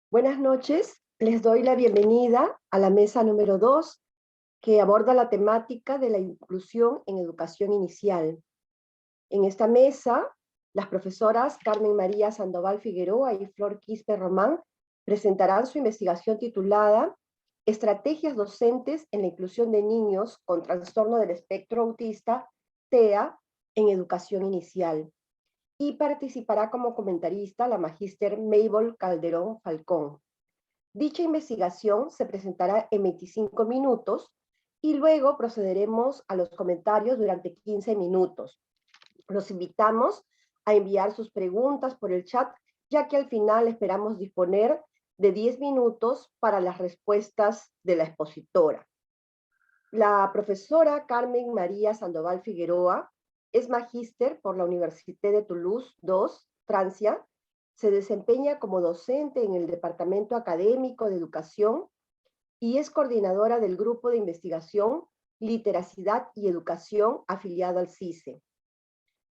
Buenas noches, les doy la bienvenida a la mesa número 2 que aborda la temática de la inclusión en educación inicial. En esta mesa, las profesoras Carmen María Sandoval Figueroa y Flor Quispe Román presentarán su investigación titulada Estrategias docentes en la inclusión de niños con trastorno del espectro autista, TEA, en educación inicial. Y participará como comentarista la magíster Mabel Calderón Falcón. Dicha investigación se presentará en 25 minutos y luego procederemos a los comentarios durante 15 minutos. Los invitamos a enviar sus preguntas por el chat, ya que al final esperamos disponer de 10 minutos para las respuestas de la expositora. La profesora Carmen María Sandoval Figueroa es magíster por la Université de Toulouse II, Francia. Se desempeña como docente en el Departamento Académico de Educación y es coordinadora del Grupo de Investigación, Literacidad y Educación afiliado al CICE.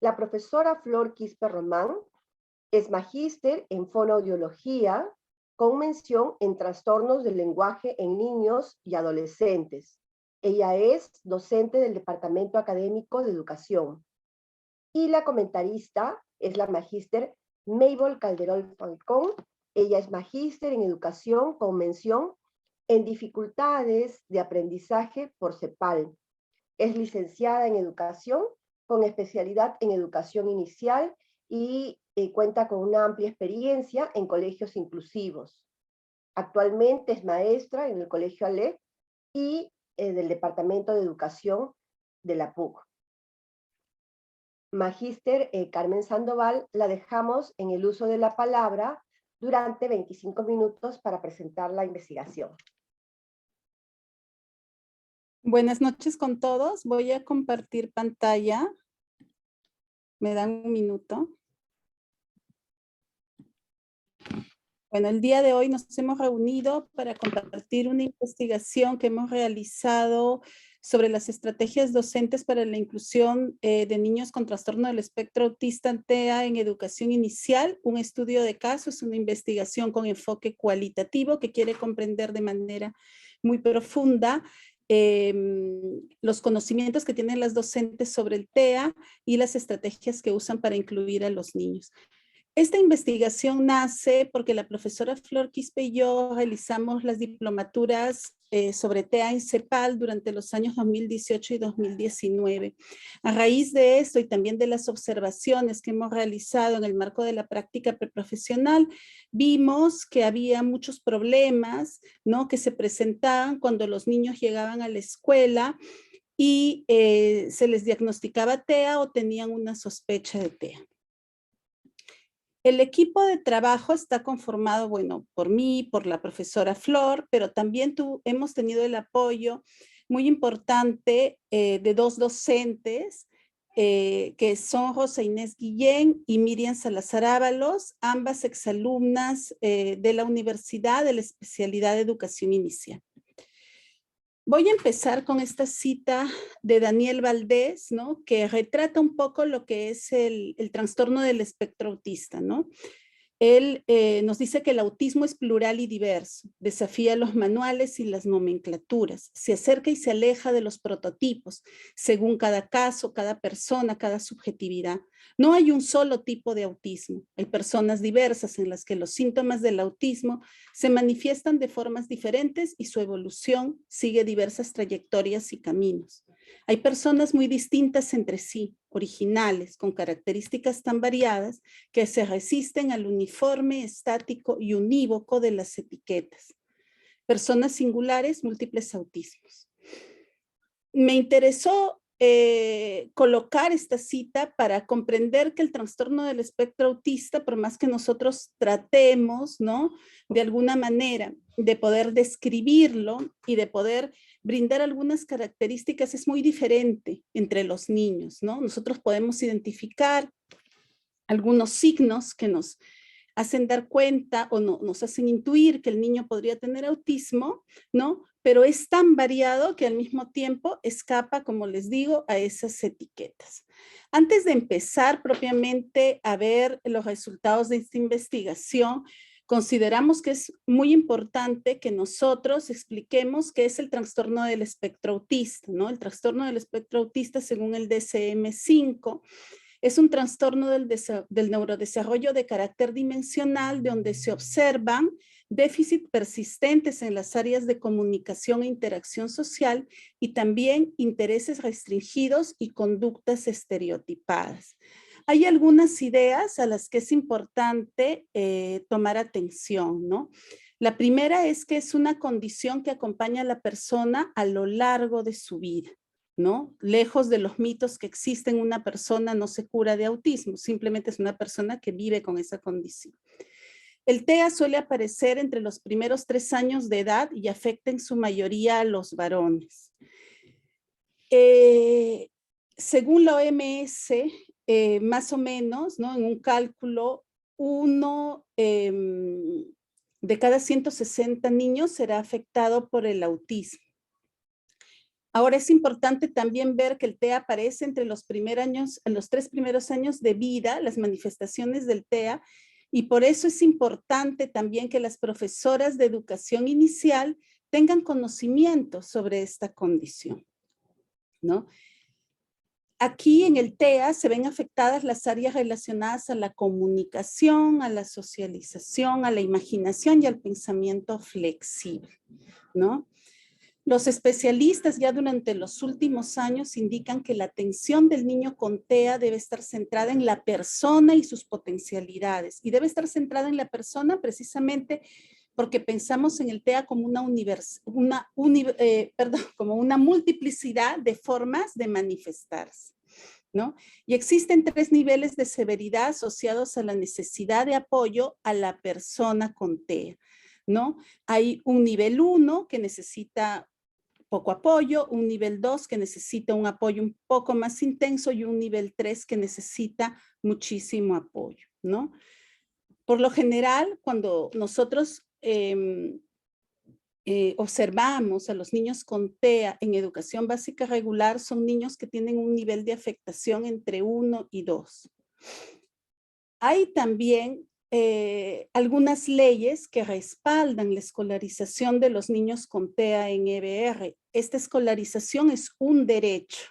La profesora Flor Quispe Román es magíster en fonoaudiología con mención en trastornos del lenguaje en niños y adolescentes. Ella es docente del Departamento Académico de Educación. Y la comentarista es la magíster Mabel Calderón Falcón. Ella es magíster en educación con mención en dificultades de aprendizaje por CEPAL. Es licenciada en educación con especialidad en educación inicial y cuenta con una amplia experiencia en colegios inclusivos. Actualmente es maestra en el Colegio ALE y del Departamento de Educación de la PUC. Magíster Carmen Sandoval, la dejamos en el uso de la palabra durante 25 minutos para presentar la investigación. Buenas noches con todos. Voy a compartir pantalla. ¿Me dan un minuto? Bueno, el día de hoy nos hemos reunido para compartir una investigación que hemos realizado sobre las estrategias docentes para la inclusión de niños con trastorno del espectro autista TEA en educación inicial. Un estudio de caso es una investigación con enfoque cualitativo que quiere comprender de manera muy profunda los conocimientos que tienen las docentes sobre el TEA y las estrategias que usan para incluir a los niños. Esta investigación nace porque la profesora Flor Quispe y yo realizamos las diplomaturas sobre TEA en CEPAL durante los años 2018 y 2019. A raíz de esto y también de las observaciones que hemos realizado en el marco de la práctica preprofesional, vimos que había muchos problemas, ¿no?, que se presentaban cuando los niños llegaban a la escuela y se les diagnosticaba TEA o tenían una sospecha de TEA. El equipo de trabajo está conformado, bueno, por mí, por la profesora Flor, pero también hemos tenido el apoyo muy importante de dos docentes, que son Rosa Inés Guillén y Miriam Salazar Ábalos, ambas exalumnas de la universidad de la especialidad de educación inicial. Voy a empezar con esta cita de Daniel Valdés, ¿no?, que retrata un poco lo que es el trastorno del espectro autista, ¿no? Él nos dice que el autismo es plural y diverso, desafía los manuales y las nomenclaturas, se acerca y se aleja de los prototipos, según cada caso, cada persona, cada subjetividad. No hay un solo tipo de autismo, hay personas diversas en las que los síntomas del autismo se manifiestan de formas diferentes y su evolución sigue diversas trayectorias y caminos. Hay personas muy distintas entre sí, originales, con características tan variadas que se resisten al uniforme, estático y unívoco de las etiquetas. Personas singulares, múltiples autismos. Me interesó colocar esta cita para comprender que el trastorno del espectro autista, por más que nosotros tratemos, ¿no?, de alguna manera de poder describirlo y de poder brindar algunas características, es muy diferente entre los niños, ¿no? Nosotros podemos identificar algunos signos que nos hacen dar cuenta o no, nos hacen intuir que el niño podría tener autismo, ¿no? Pero es tan variado que al mismo tiempo escapa, como les digo, a esas etiquetas. Antes de empezar propiamente a ver los resultados de esta investigación, consideramos que es muy importante que nosotros expliquemos qué es el trastorno del espectro autista, ¿no? El trastorno del espectro autista, según el DSM-5, es un trastorno del neurodesarrollo de carácter dimensional donde se observan déficits persistentes en las áreas de comunicación e interacción social y también intereses restringidos y conductas estereotipadas. Hay algunas ideas a las que es importante tomar atención, ¿no? La primera es que es una condición que acompaña a la persona a lo largo de su vida, ¿no? Lejos de los mitos que existen, una persona no se cura de autismo, simplemente es una persona que vive con esa condición. El TEA suele aparecer entre los primeros 3 años de edad y afecta en su mayoría a los varones. Según la OMS, más o menos, ¿no? En un cálculo, uno de cada 160 niños será afectado por el autismo. Ahora es importante también ver que el TEA aparece entre los 3 primeros años de vida, las manifestaciones del TEA, y por eso es importante también que las profesoras de educación inicial tengan conocimiento sobre esta condición, ¿no? Aquí en el TEA se ven afectadas las áreas relacionadas a la comunicación, a la socialización, a la imaginación y al pensamiento flexible, ¿no? Los especialistas ya durante los últimos años indican que la atención del niño con TEA debe estar centrada en la persona y sus potencialidades. Y debe estar centrada en la persona precisamente porque pensamos en el TEA como como una multiplicidad de formas de manifestarse, ¿no? Y existen 3 niveles de severidad asociados a la necesidad de apoyo a la persona con TEA, ¿no? Hay un nivel 1 que necesita poco apoyo, un nivel 2 que necesita un apoyo un poco más intenso y un nivel 3 que necesita muchísimo apoyo, ¿no? Por lo general, cuando nosotros observamos a los niños con TEA en educación básica regular, son niños que tienen un nivel de afectación entre 1 y 2. Hay también algunas leyes que respaldan la escolarización de los niños con TEA en EBR. Esta escolarización es un derecho.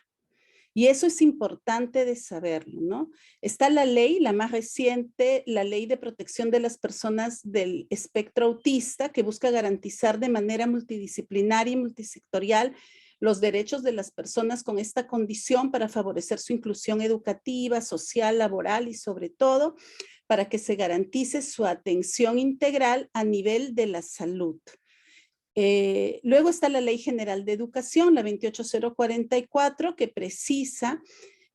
Y eso es importante de saberlo, ¿no? Está la ley, la más reciente, la Ley de Protección de las Personas del Espectro Autista, que busca garantizar de manera multidisciplinaria y multisectorial los derechos de las personas con esta condición para favorecer su inclusión educativa, social, laboral y sobre todo para que se garantice su atención integral a nivel de la salud. Luego está la Ley General de Educación, la 28044, que precisa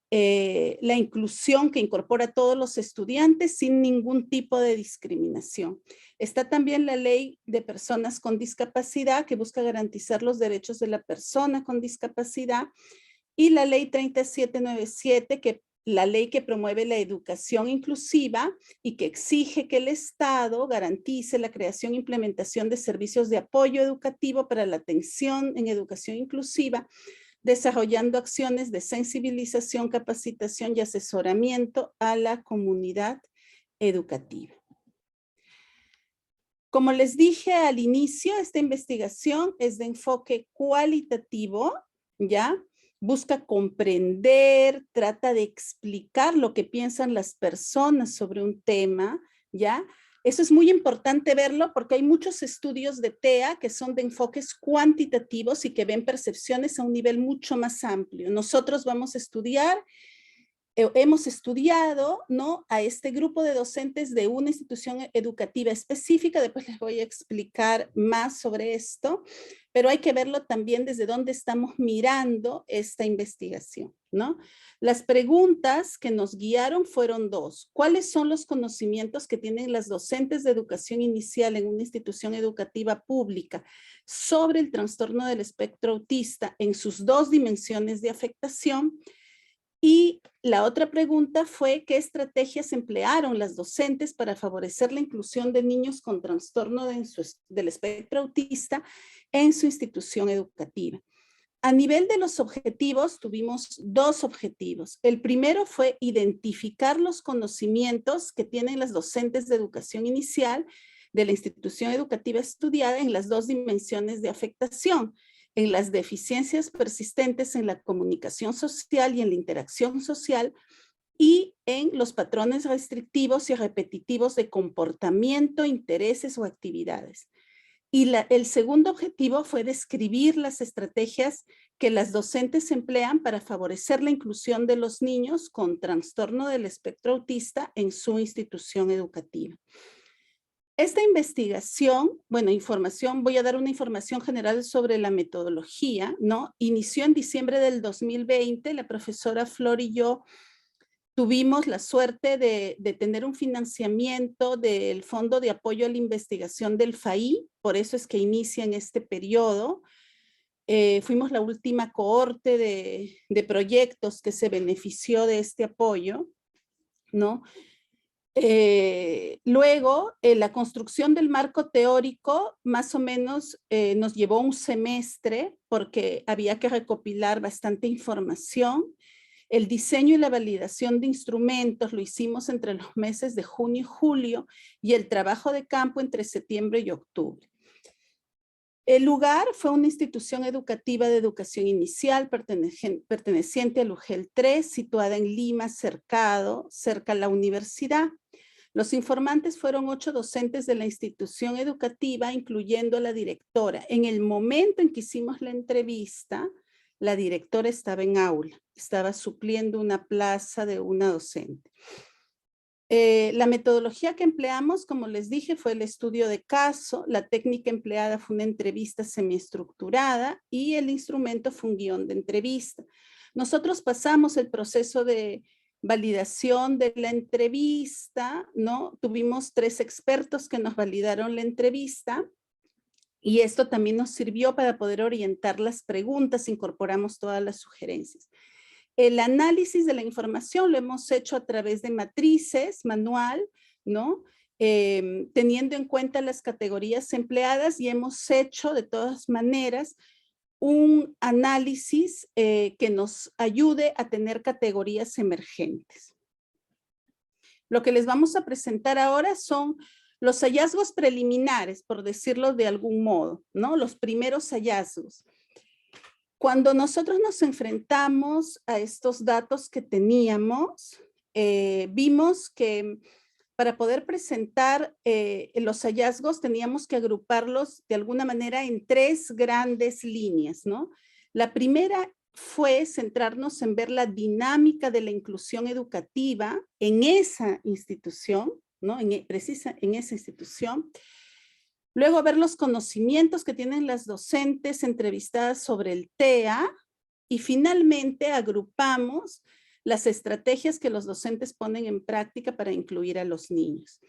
la inclusión que incorpora a todos los estudiantes sin ningún tipo de discriminación. Está también la Ley de Personas con Discapacidad, que busca garantizar los derechos de la persona con discapacidad, y la Ley 3797, la ley que promueve la educación inclusiva y que exige que el Estado garantice la creación e implementación de servicios de apoyo educativo para la atención en educación inclusiva, desarrollando acciones de sensibilización, capacitación y asesoramiento a la comunidad educativa. Como les dije al inicio, esta investigación es de enfoque cualitativo, ¿ya? Busca comprender, trata de explicar lo que piensan las personas sobre un tema, ¿ya? Eso es muy importante verlo porque hay muchos estudios de TEA que son de enfoques cuantitativos y que ven percepciones a un nivel mucho más amplio. Nosotros vamos a estudiar, hemos estudiado, ¿no?, a este grupo de docentes de una institución educativa específica. Después les voy a explicar más sobre esto, pero hay que verlo también desde dónde estamos mirando esta investigación, ¿no? Las preguntas que nos guiaron fueron 2. ¿Cuáles son los conocimientos que tienen las docentes de educación inicial en una institución educativa pública sobre el trastorno del espectro autista en sus 2 dimensiones de afectación? Y la otra pregunta fue, ¿qué estrategias emplearon las docentes para favorecer la inclusión de niños con trastorno del espectro autista en su institución educativa? A nivel de los objetivos, tuvimos 2 objetivos. El primero fue identificar los conocimientos que tienen las docentes de educación inicial de la institución educativa estudiada en las dos dimensiones de afectación, en las deficiencias persistentes en la comunicación social y en la interacción social, y en los patrones restrictivos y repetitivos de comportamiento, intereses o actividades. Y el segundo objetivo fue describir las estrategias que las docentes emplean para favorecer la inclusión de los niños con trastorno del espectro autista en su institución educativa. Esta investigación, voy a dar una información general sobre la metodología, ¿no? Inició en diciembre del 2020, la profesora Flor y yo tuvimos la suerte de tener un financiamiento del Fondo de Apoyo a la Investigación del FAI, por eso es que inicia en este periodo. Fuimos la última cohorte de proyectos que se benefició de este apoyo, ¿no? Luego, la construcción del marco teórico más o menos nos llevó un semestre porque había que recopilar bastante información. El diseño y la validación de instrumentos lo hicimos entre los meses de junio y julio y el trabajo de campo entre septiembre y octubre. El lugar fue una institución educativa de educación inicial perteneciente al UGEL 3, situada en Lima, cerca a la universidad. Los informantes fueron 8 docentes de la institución educativa, incluyendo a la directora. En el momento en que hicimos la entrevista, la directora estaba en aula, estaba supliendo una plaza de una docente. La metodología que empleamos, como les dije, fue el estudio de caso. La técnica empleada fue una entrevista semiestructurada y el instrumento fue un guión de entrevista. Nosotros pasamos el proceso de validación de la entrevista, ¿no? Tuvimos 3 expertos que nos validaron la entrevista y esto también nos sirvió para poder orientar las preguntas, incorporamos todas las sugerencias. El análisis de la información lo hemos hecho a través de matrices, manual, ¿no? Teniendo en cuenta las categorías empleadas y hemos hecho de todas maneras un análisis que nos ayude a tener categorías emergentes. Lo que les vamos a presentar ahora son los hallazgos preliminares, por decirlo de algún modo, ¿no? Los primeros hallazgos. Cuando nosotros nos enfrentamos a estos datos que teníamos, vimos que para poder presentar los hallazgos teníamos que agruparlos de alguna manera en 3 grandes líneas, ¿no? La primera fue centrarnos en ver la dinámica de la inclusión educativa en esa institución, ¿no? En esa institución. Luego ver los conocimientos que tienen las docentes entrevistadas sobre el TEA y finalmente agrupamos las estrategias que los docentes ponen en práctica para incluir a los niños.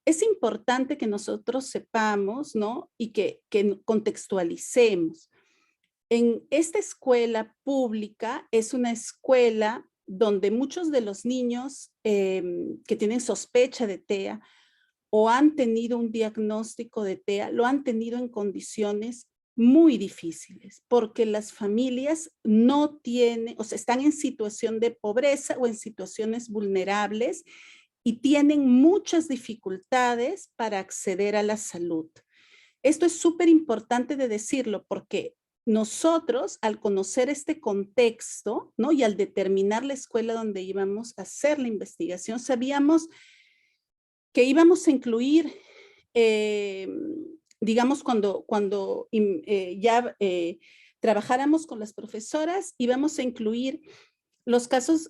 Es importante que nosotros sepamos, ¿no? Y que contextualicemos. En esta escuela pública es una escuela donde muchos de los niños que tienen sospecha de TEA o han tenido un diagnóstico de TEA, lo han tenido en condiciones muy difíciles, porque las familias no tienen, o sea, están en situación de pobreza o en situaciones vulnerables y tienen muchas dificultades para acceder a la salud. Esto es súper importante de decirlo porque nosotros, al conocer este contexto, ¿no? Y al determinar la escuela donde íbamos a hacer la investigación, sabíamos que íbamos a incluir, digamos, cuando trabajáramos con las profesoras, íbamos a incluir los casos,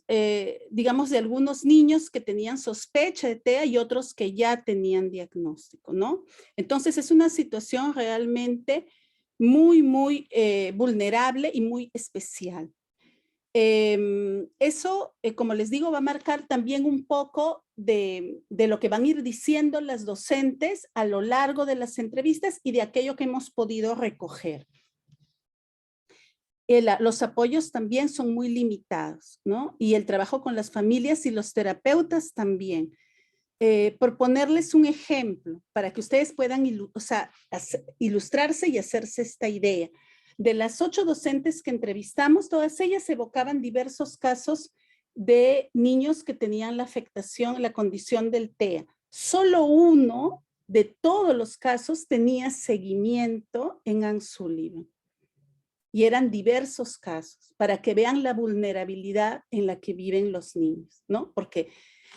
digamos, de algunos niños que tenían sospecha de TEA y otros que ya tenían diagnóstico, ¿no? Entonces, es una situación realmente muy, muy vulnerable y muy especial. Eso, como les digo, va a marcar también un poco de lo que van a ir diciendo las docentes a lo largo de las entrevistas y de aquello que hemos podido recoger. Los apoyos también son muy limitados, ¿no? Y el trabajo con las familias y los terapeutas también. Por ponerles un ejemplo, para que ustedes puedan ilustrarse y hacerse esta idea. De las 8 docentes que entrevistamos, todas ellas evocaban diversos casos de niños que tenían la afectación, la condición del TEA. Solo uno de todos los casos tenía seguimiento en Ansullivan. Y eran diversos casos, para que vean la vulnerabilidad en la que viven los niños, ¿no? Porque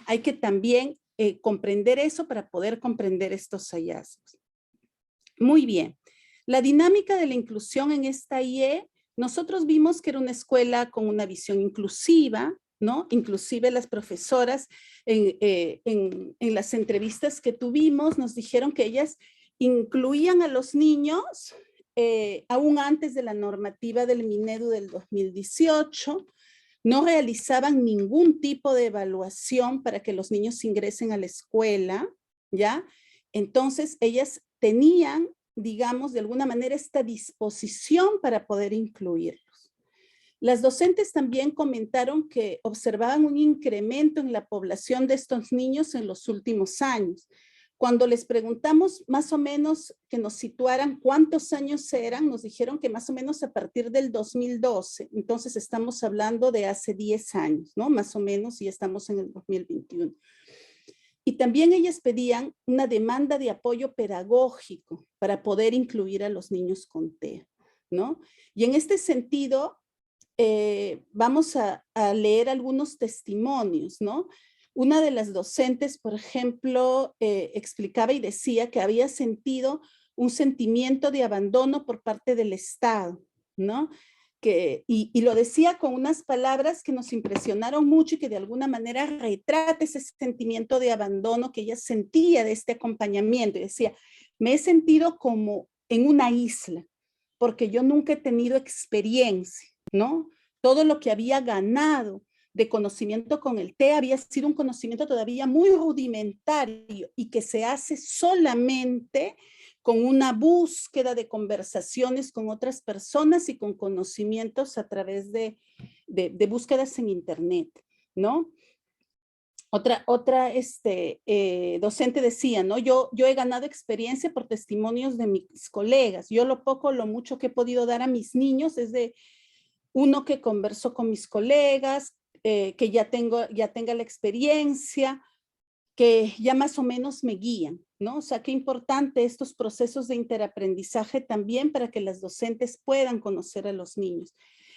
hay que también comprender eso para poder comprender estos hallazgos. Muy bien. La dinámica de la inclusión en esta IE, nosotros vimos que era una escuela con una visión inclusiva, ¿no? Inclusive las profesoras en las entrevistas que tuvimos nos dijeron que ellas incluían a los niños aún antes de la normativa del Minedu del 2018, no realizaban ningún tipo de evaluación para que los niños ingresen a la escuela, ¿ya? Entonces, ellas tenían, digamos, de alguna manera esta disposición para poder incluirlos. Las docentes también comentaron que observaban un incremento en la población de estos niños en los últimos años. Cuando les preguntamos más o menos que nos situaran cuántos años eran, nos dijeron que más o menos a partir del 2012, entonces estamos hablando de hace 10 años, ¿no? Más o menos, y estamos en el 2021. Y también ellas pedían una demanda de apoyo pedagógico para poder incluir a los niños con TEA, ¿no? Y en este sentido, vamos a leer algunos testimonios, ¿no? Una de las docentes, por ejemplo, explicaba y decía que había sentido un sentimiento de abandono por parte del Estado, ¿no? Y lo decía con unas palabras que nos impresionaron mucho y que de alguna manera retrata ese sentimiento de abandono que ella sentía de este acompañamiento. Y decía, me he sentido como en una isla, porque yo nunca he tenido experiencia, ¿no? Todo lo que había ganado de conocimiento con el TEA había sido un conocimiento todavía muy rudimentario y que se hace solamente con una búsqueda de conversaciones con otras personas y con conocimientos a través de búsquedas en internet, ¿no? Otra docente decía, ¿no? Yo he ganado experiencia por testimonios de mis colegas. Yo lo poco, lo mucho que he podido dar a mis niños es de uno que conversó con mis colegas, que ya tenga la experiencia, que ya más o menos me guían, ¿no? O sea, qué importante estos procesos de interaprendizaje también para que las docentes puedan conocer a los niños.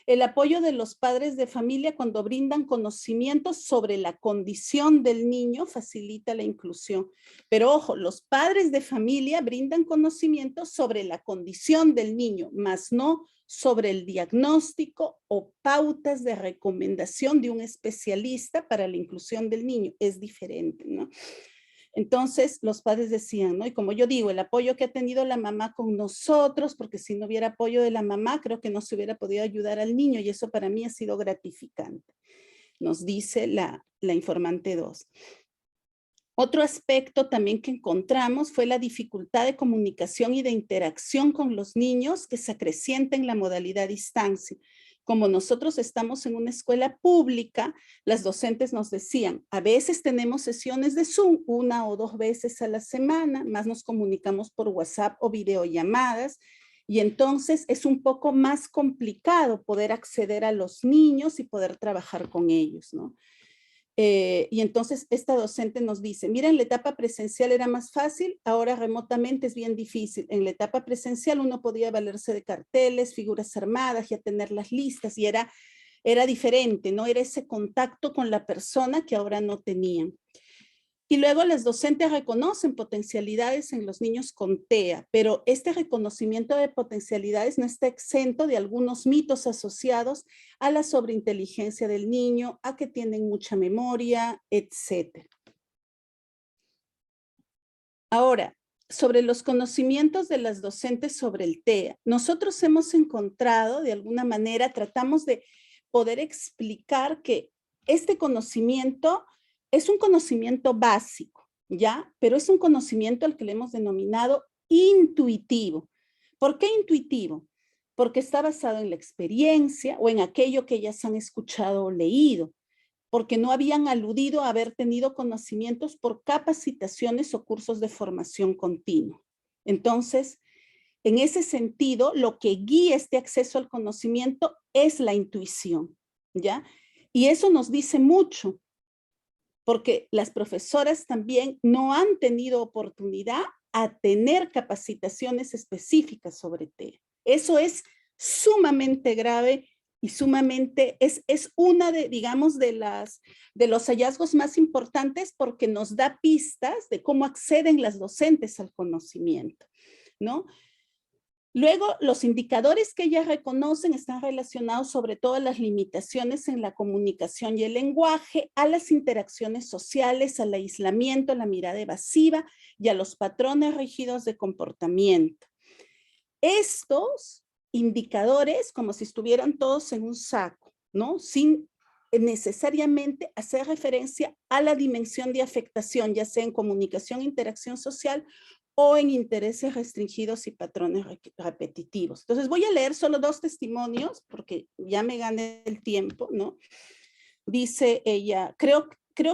El apoyo de los padres de familia cuando brindan conocimientos sobre la condición del niño facilita la inclusión. Pero ojo, los padres de familia brindan conocimientos sobre la condición del niño, más no sobre el diagnóstico o pautas de recomendación de un especialista para la inclusión del niño. Es diferente, ¿no? Entonces, los padres decían, ¿no? Y como yo digo, el apoyo que ha tenido la mamá con nosotros, porque si no hubiera apoyo de la mamá, creo que no se hubiera podido ayudar al niño y eso para mí ha sido gratificante, nos dice la informante 2. Otro aspecto también que encontramos fue la dificultad de comunicación y de interacción con los niños que se acrecienta en la modalidad distancia. Como nosotros estamos en una escuela pública, las docentes nos decían, a veces tenemos sesiones de Zoom 1 o 2 veces a la semana, más nos comunicamos por WhatsApp o videollamadas, y entonces es un poco más complicado poder acceder a los niños y poder trabajar con ellos, ¿no? Y entonces esta docente nos dice, mira, en la etapa presencial era más fácil, ahora remotamente es bien difícil. En la etapa presencial uno podía valerse de carteles, figuras armadas, ya tener las listas y era diferente, ¿no? Era ese contacto con la persona que ahora no tenían. Y luego las docentes reconocen potencialidades en los niños con TEA, pero este reconocimiento de potencialidades no está exento de algunos mitos asociados a la sobreinteligencia del niño, a que tienen mucha memoria, etc. Ahora, sobre los conocimientos de las docentes sobre el TEA, nosotros hemos encontrado, de alguna manera, tratamos de poder explicar que este conocimiento es un conocimiento básico, ¿ya? Pero es un conocimiento al que le hemos denominado intuitivo. ¿Por qué intuitivo? Porque está basado en la experiencia o en aquello que ellas han escuchado o leído, porque no habían aludido a haber tenido conocimientos por capacitaciones o cursos de formación continua. Entonces, en ese sentido, lo que guía este acceso al conocimiento es la intuición, ¿ya? Y eso nos dice mucho, porque las profesoras también no han tenido oportunidad a tener capacitaciones específicas sobre TEA. Eso es sumamente grave y sumamente, es una de, digamos, de los hallazgos más importantes porque nos da pistas de cómo acceden las docentes al conocimiento, ¿no? Luego, los indicadores que ellas reconocen están relacionados sobre todo a las limitaciones en la comunicación y el lenguaje, a las interacciones sociales, al aislamiento, a la mirada evasiva y a los patrones rígidos de comportamiento. Estos indicadores, como si estuvieran todos en un saco, ¿no? Sin necesariamente hacer referencia a la dimensión de afectación, ya sea en comunicación e interacción social o en intereses restringidos y patrones repetitivos. Entonces voy a leer solo 2 testimonios porque ya me gané el tiempo, ¿no? Dice ella, creo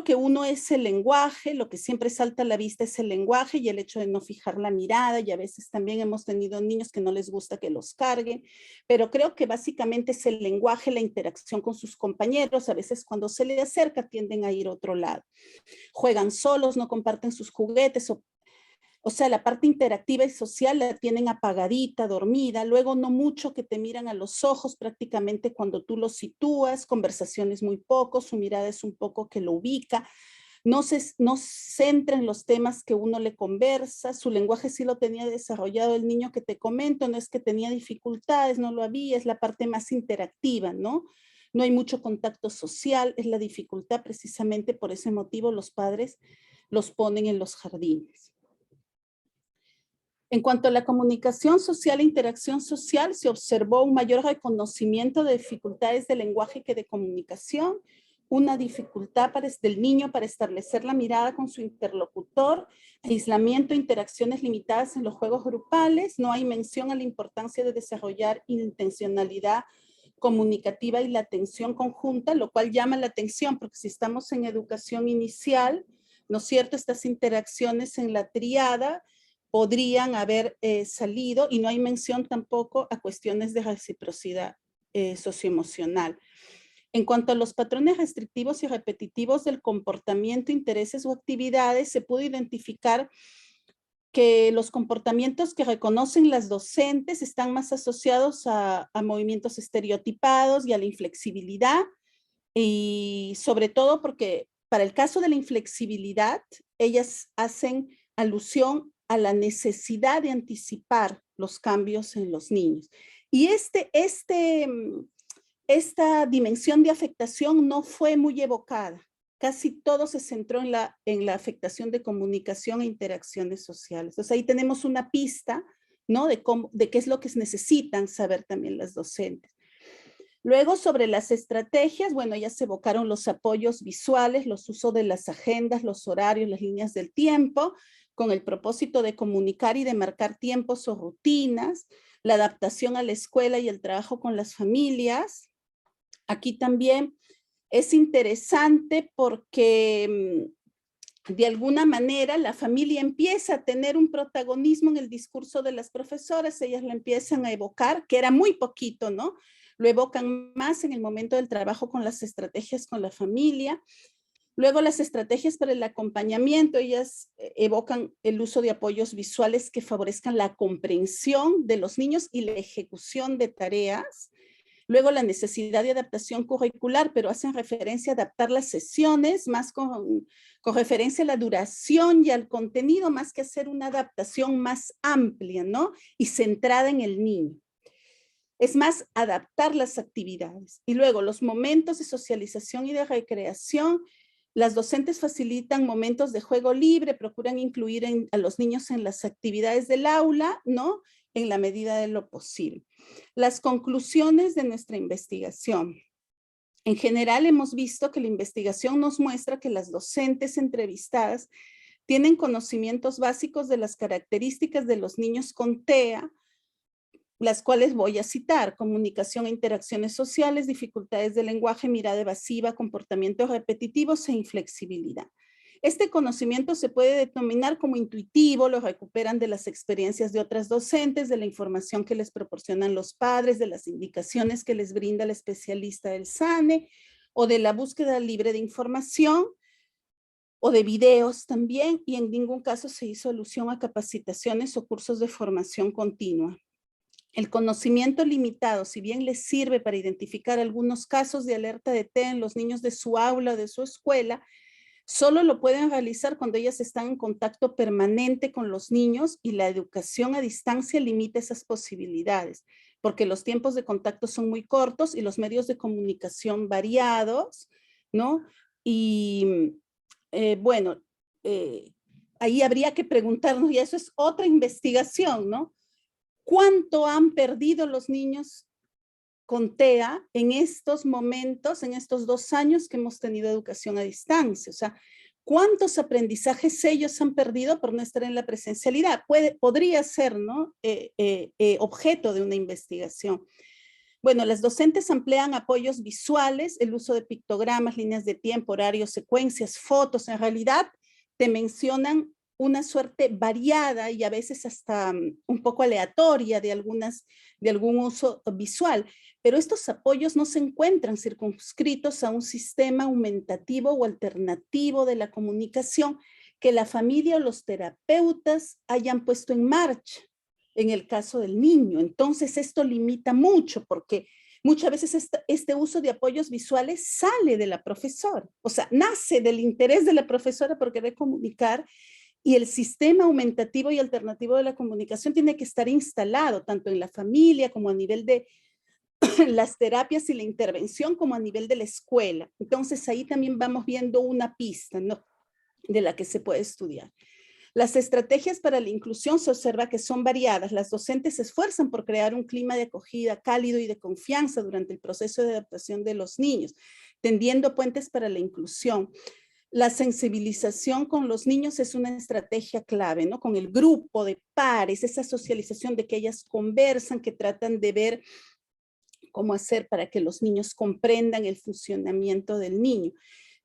que uno es el lenguaje, lo que siempre salta a la vista es el lenguaje y el hecho de no fijar la mirada, y a veces también hemos tenido niños que no les gusta que los carguen, pero creo que básicamente es el lenguaje, la interacción con sus compañeros, a veces cuando se les acerca tienden a ir a otro lado. Juegan solos, no comparten sus juguetes o sea, la parte interactiva y social la tienen apagadita, dormida, luego no mucho que te miran a los ojos prácticamente cuando tú los sitúas, conversaciones muy poco, su mirada es un poco que lo ubica, no centra en los temas que uno le conversa, su lenguaje sí lo tenía desarrollado el niño que te comento, no es que tenía dificultades, no lo había, es la parte más interactiva, ¿no? No hay mucho contacto social, es la dificultad precisamente por ese motivo los padres los ponen en los jardines. En cuanto a la comunicación social e interacción social, se observó un mayor reconocimiento de dificultades de lenguaje que de comunicación, una dificultad del niño para establecer la mirada con su interlocutor, aislamiento e interacciones limitadas en los juegos grupales, no hay mención a la importancia de desarrollar intencionalidad comunicativa y la atención conjunta, lo cual llama la atención porque si estamos en educación inicial, ¿no es cierto? Estas interacciones en la triada podrían haber salido y no hay mención tampoco a cuestiones de reciprocidad socioemocional. En cuanto a los patrones restrictivos y repetitivos del comportamiento, intereses o actividades, se pudo identificar que los comportamientos que reconocen las docentes están más asociados a movimientos estereotipados y a la inflexibilidad, y sobre todo porque para el caso de la inflexibilidad, ellas hacen alusión a la necesidad de anticipar los cambios en los niños. Y esta dimensión de afectación no fue muy evocada. Casi todo se centró en la afectación de comunicación e interacciones sociales. Entonces ahí tenemos una pista, ¿no? de qué es lo que necesitan saber también las docentes. Luego, sobre las estrategias, bueno, ya se evocaron los apoyos visuales, los usos de las agendas, los horarios, las líneas del tiempo, con el propósito de comunicar y de marcar tiempos o rutinas, la adaptación a la escuela y el trabajo con las familias. Aquí también es interesante porque de alguna manera la familia empieza a tener un protagonismo en el discurso de las profesoras, ellas lo empiezan a evocar, que era muy poquito, ¿no? Lo evocan más en el momento del trabajo con las estrategias con la familia. Luego las estrategias para el acompañamiento, ellas evocan el uso de apoyos visuales que favorezcan la comprensión de los niños y la ejecución de tareas. Luego la necesidad de adaptación curricular, pero hacen referencia a adaptar las sesiones, más con referencia a la duración y al contenido, más que hacer una adaptación más amplia, ¿no? Y centrada en el niño. Es más, adaptar las actividades. Y luego los momentos de socialización y de recreación, las docentes facilitan momentos de juego libre, procuran incluir a los niños en las actividades del aula, ¿no? En la medida de lo posible. Las conclusiones de nuestra investigación. En general hemos visto que la investigación nos muestra que las docentes entrevistadas tienen conocimientos básicos de las características de los niños con TEA, las cuales voy a citar: comunicación e interacciones sociales, dificultades de lenguaje, mirada evasiva, comportamientos repetitivos e inflexibilidad. Este conocimiento se puede denominar como intuitivo, lo recuperan de las experiencias de otras docentes, de la información que les proporcionan los padres, de las indicaciones que les brinda el especialista del SANE o de la búsqueda libre de información. o de videos también, y en ningún caso se hizo alusión a capacitaciones o cursos de formación continua. El conocimiento limitado, si bien les sirve para identificar algunos casos de alerta de TEA en los niños de su aula o de su escuela, solo lo pueden realizar cuando ellas están en contacto permanente con los niños y la educación a distancia limita esas posibilidades, porque los tiempos de contacto son muy cortos y los medios de comunicación variados, ¿no? Y bueno, ahí habría que preguntarnos, y eso es otra investigación, ¿no? ¿Cuánto han perdido los niños con TEA en estos momentos, en estos 2 años que hemos tenido educación a distancia? O sea, ¿cuántos aprendizajes ellos han perdido por no estar en la presencialidad? Podría ser, ¿no? Objeto de una investigación. Bueno, las docentes emplean apoyos visuales, el uso de pictogramas, líneas de tiempo, horarios, secuencias, fotos. En realidad te mencionan una suerte variada y a veces hasta un poco aleatoria de algún uso visual, pero estos apoyos no se encuentran circunscritos a un sistema aumentativo o alternativo de la comunicación que la familia o los terapeutas hayan puesto en marcha en el caso del niño. Entonces esto limita mucho porque muchas veces este uso de apoyos visuales sale de la profesora, o sea, nace del interés de la profesora por querer comunicar, y el sistema aumentativo y alternativo de la comunicación tiene que estar instalado tanto en la familia como a nivel de las terapias y la intervención como a nivel de la escuela. Entonces ahí también vamos viendo una pista, ¿no?, de la que se puede estudiar. Las estrategias para la inclusión se observa que son variadas. Las docentes se esfuerzan por crear un clima de acogida cálido y de confianza durante el proceso de adaptación de los niños, tendiendo puentes para la inclusión. La sensibilización con los niños es una estrategia clave, ¿no? Con el grupo de pares, esa socialización de que ellas conversan, que tratan de ver cómo hacer para que los niños comprendan el funcionamiento del niño.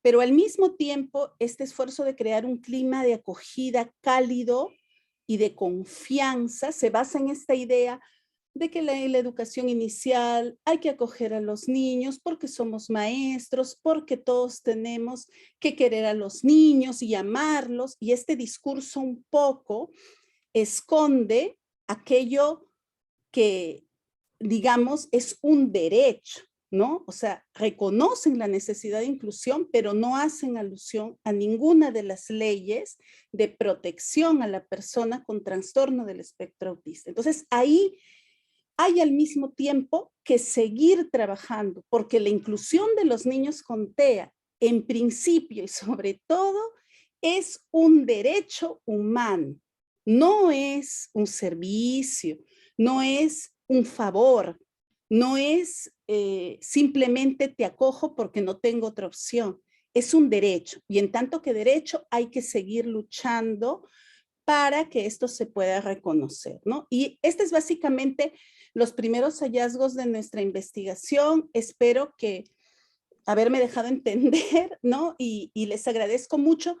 Pero al mismo tiempo, este esfuerzo de crear un clima de acogida cálido y de confianza se basa en esta idea de que en la educación inicial hay que acoger a los niños porque somos maestros, porque todos tenemos que querer a los niños y amarlos, y este discurso un poco esconde aquello que, digamos, es un derecho, ¿no? O sea, reconocen la necesidad de inclusión, pero no hacen alusión a ninguna de las leyes de protección a la persona con trastorno del espectro autista. Entonces, ahí hay al mismo tiempo que seguir trabajando, porque la inclusión de los niños con TEA, en principio y sobre todo, es un derecho humano, no es un servicio, no es un favor, no es simplemente te acojo porque no tengo otra opción. Es un derecho, y en tanto que derecho hay que seguir luchando para que esto se pueda reconocer, ¿no? Y este es básicamente los primeros hallazgos de nuestra investigación. Espero que haberme dejado entender, ¿no? Y les agradezco mucho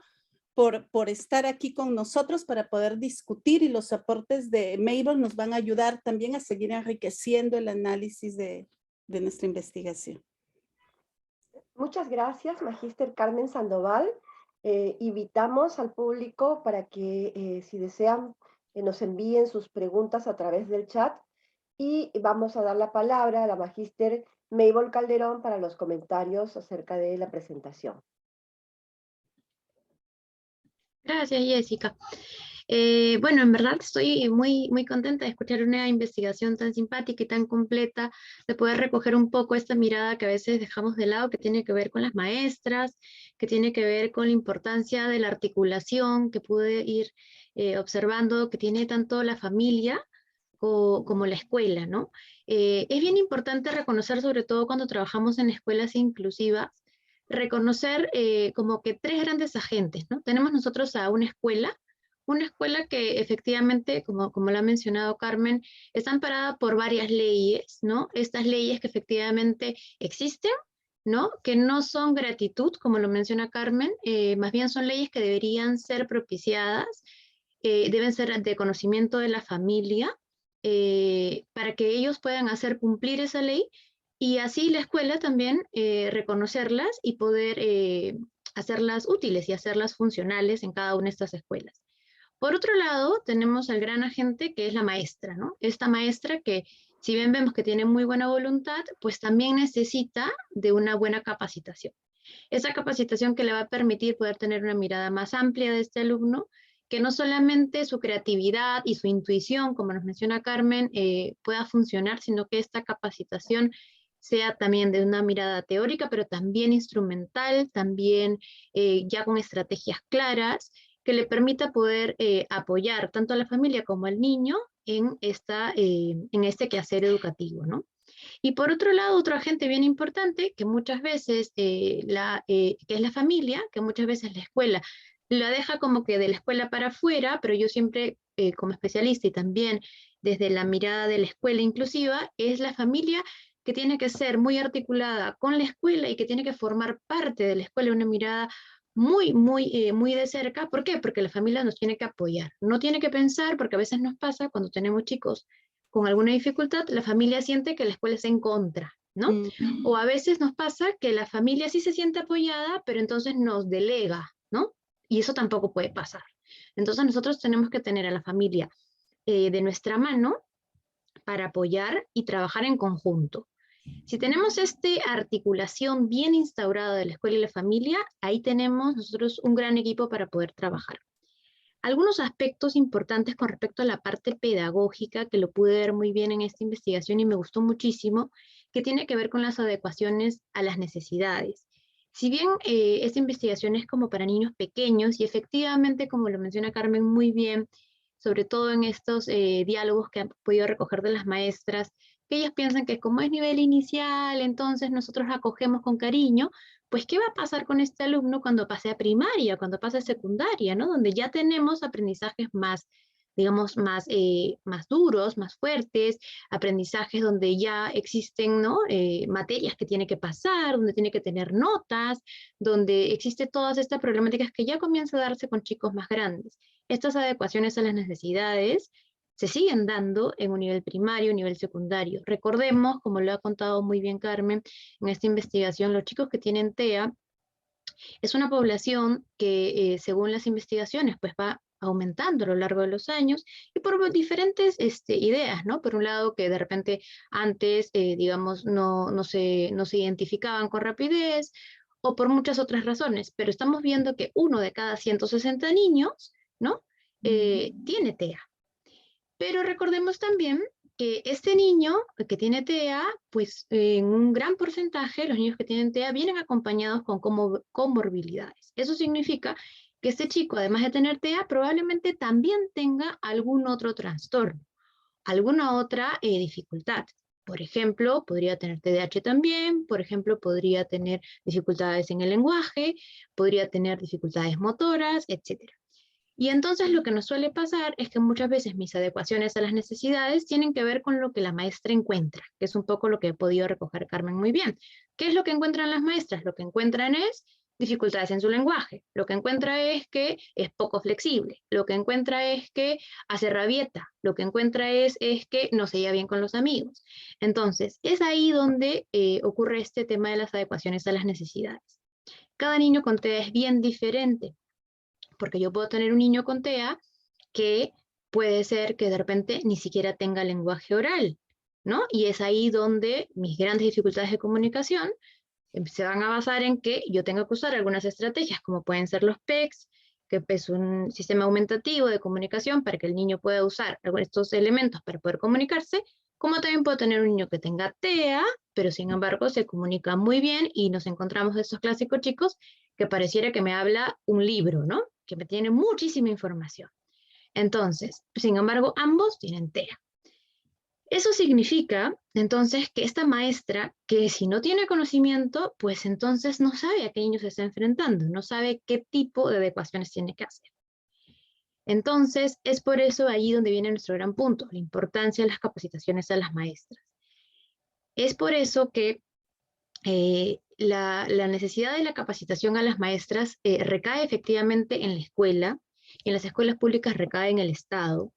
por estar aquí con nosotros para poder discutir, y los aportes de Mabel nos van a ayudar también a seguir enriqueciendo el análisis de nuestra investigación. Muchas gracias, Magíster Carmen Sandoval. Invitamos al público para que, si desean, nos envíen sus preguntas a través del chat, y vamos a dar la palabra a la Magíster Mabel Calderón para los comentarios acerca de la presentación. Gracias, Jessica. Bueno, en verdad estoy muy contenta de escuchar una investigación tan simpática y tan completa, de poder recoger un poco esta mirada que a veces dejamos de lado, que tiene que ver con las maestras, que tiene que ver con la importancia de la articulación, que pude ir observando, que tiene tanto la familia como la escuela, ¿no? Es bien importante reconocer, sobre todo cuando trabajamos en escuelas inclusivas, reconocer como que 3 grandes agentes, ¿no? Tenemos nosotros a una escuela que efectivamente, como lo ha mencionado Carmen, está amparada por varias leyes, ¿no? Estas leyes que efectivamente existen, ¿no? Que no son gratitud, como lo menciona Carmen, más bien son leyes que deberían ser propiciadas, deben ser de conocimiento de la familia, para que ellos puedan hacer cumplir esa ley, y así la escuela también reconocerlas y poder hacerlas útiles y hacerlas funcionales en cada una de estas escuelas. Por otro lado, tenemos al gran agente que es la maestra, ¿no? Esta maestra que, si bien vemos que tiene muy buena voluntad, pues también necesita de una buena capacitación. Esa capacitación que le va a permitir poder tener una mirada más amplia de este alumno, que no solamente su creatividad y su intuición, como nos menciona Carmen, pueda funcionar, sino que esta capacitación sea también de una mirada teórica, pero también instrumental, también ya con estrategias claras, que le permita poder apoyar tanto a la familia como al niño en este quehacer educativo, ¿no? Y por otro lado, otro agente bien importante, que muchas veces, que es la familia, que muchas veces la escuela la deja como que de la escuela para afuera, pero yo siempre, como especialista y también desde la mirada de la escuela inclusiva, es la familia que tiene que ser muy articulada con la escuela y que tiene que formar parte de la escuela, una mirada muy de cerca. ¿Por qué? Porque la familia nos tiene que apoyar, no tiene que pensar, porque a veces nos pasa cuando tenemos chicos con alguna dificultad, la familia siente que la escuela está en contra, ¿no? O a veces nos pasa que la familia sí se siente apoyada, pero entonces nos delega, ¿no? Y eso tampoco puede pasar. Entonces nosotros tenemos que tener a la familia de nuestra mano para apoyar y trabajar en conjunto. Si tenemos esta articulación bien instaurada de la escuela y la familia, ahí tenemos nosotros un gran equipo para poder trabajar. Algunos aspectos importantes con respecto a la parte pedagógica, que lo pude ver muy bien en esta investigación y me gustó muchísimo, que tiene que ver con las adecuaciones a las necesidades. Si bien esta investigación es como para niños pequeños y efectivamente, como lo menciona Carmen muy bien, sobre todo en estos diálogos que han podido recoger de las maestras, que ellas piensan que como es nivel inicial, entonces nosotros acogemos con cariño, pues ¿qué va a pasar con este alumno cuando pase a primaria, cuando pase a secundaria, ¿no? Donde ya tenemos aprendizajes más, digamos, más duros, más fuertes, aprendizajes donde ya existen, ¿no? Materias que tiene que pasar, donde tiene que tener notas, donde existe todas estas problemáticas que ya comienza a darse con chicos más grandes. Estas adecuaciones a las necesidades se siguen dando en un nivel primario, un nivel secundario. Recordemos, como lo ha contado muy bien Carmen, en esta investigación, los chicos que tienen TEA es una población que, según las investigaciones, pues va aumentando a lo largo de los años y por diferentes ideas, ¿no? Por un lado, que de repente antes, digamos, no se identificaban con rapidez o por muchas otras razones, pero estamos viendo que uno de cada 160 niños, ¿no? Tiene TEA. Pero recordemos también que este niño que tiene TEA, pues en un gran porcentaje los niños que tienen TEA vienen acompañados con comorbilidades. Eso significa que este chico, además de tener TEA, probablemente también tenga algún otro trastorno, alguna otra dificultad. Por ejemplo, podría tener TDAH también, por ejemplo, podría tener dificultades en el lenguaje, podría tener dificultades motoras, etcétera. Y entonces lo que nos suele pasar es que muchas veces mis adecuaciones a las necesidades tienen que ver con lo que la maestra encuentra, que es un poco lo que he podido recoger Carmen muy bien. ¿Qué es lo que encuentran las maestras? Lo que encuentran es dificultades en su lenguaje, lo que encuentra es que es poco flexible, lo que encuentra es que hace rabieta, lo que encuentra es que no se lleva bien con los amigos. Entonces, es ahí donde ocurre este tema de las adecuaciones a las necesidades. Cada niño con TEA es bien diferente, porque yo puedo tener un niño con TEA que puede ser que de repente ni siquiera tenga lenguaje oral, ¿no? Y es ahí donde mis grandes dificultades de comunicación se van a basar en que yo tengo que usar algunas estrategias, como pueden ser los PECs, que es un sistema aumentativo de comunicación para que el niño pueda usar estos elementos para poder comunicarse, como también puedo tener un niño que tenga TEA, pero sin embargo se comunica muy bien y nos encontramos de estos clásicos chicos que pareciera que me habla un libro, ¿no? Que me tiene muchísima información. Entonces, sin embargo, ambos tienen TEA. Eso significa, entonces, que esta maestra, que si no tiene conocimiento, pues entonces no sabe a qué niño se está enfrentando, no sabe qué tipo de adecuaciones tiene que hacer. Entonces, es por eso ahí donde viene nuestro gran punto, la importancia de las capacitaciones a las maestras. Es por eso que la necesidad de la capacitación a las maestras recae efectivamente en la escuela, y en las escuelas públicas recae en el Estado,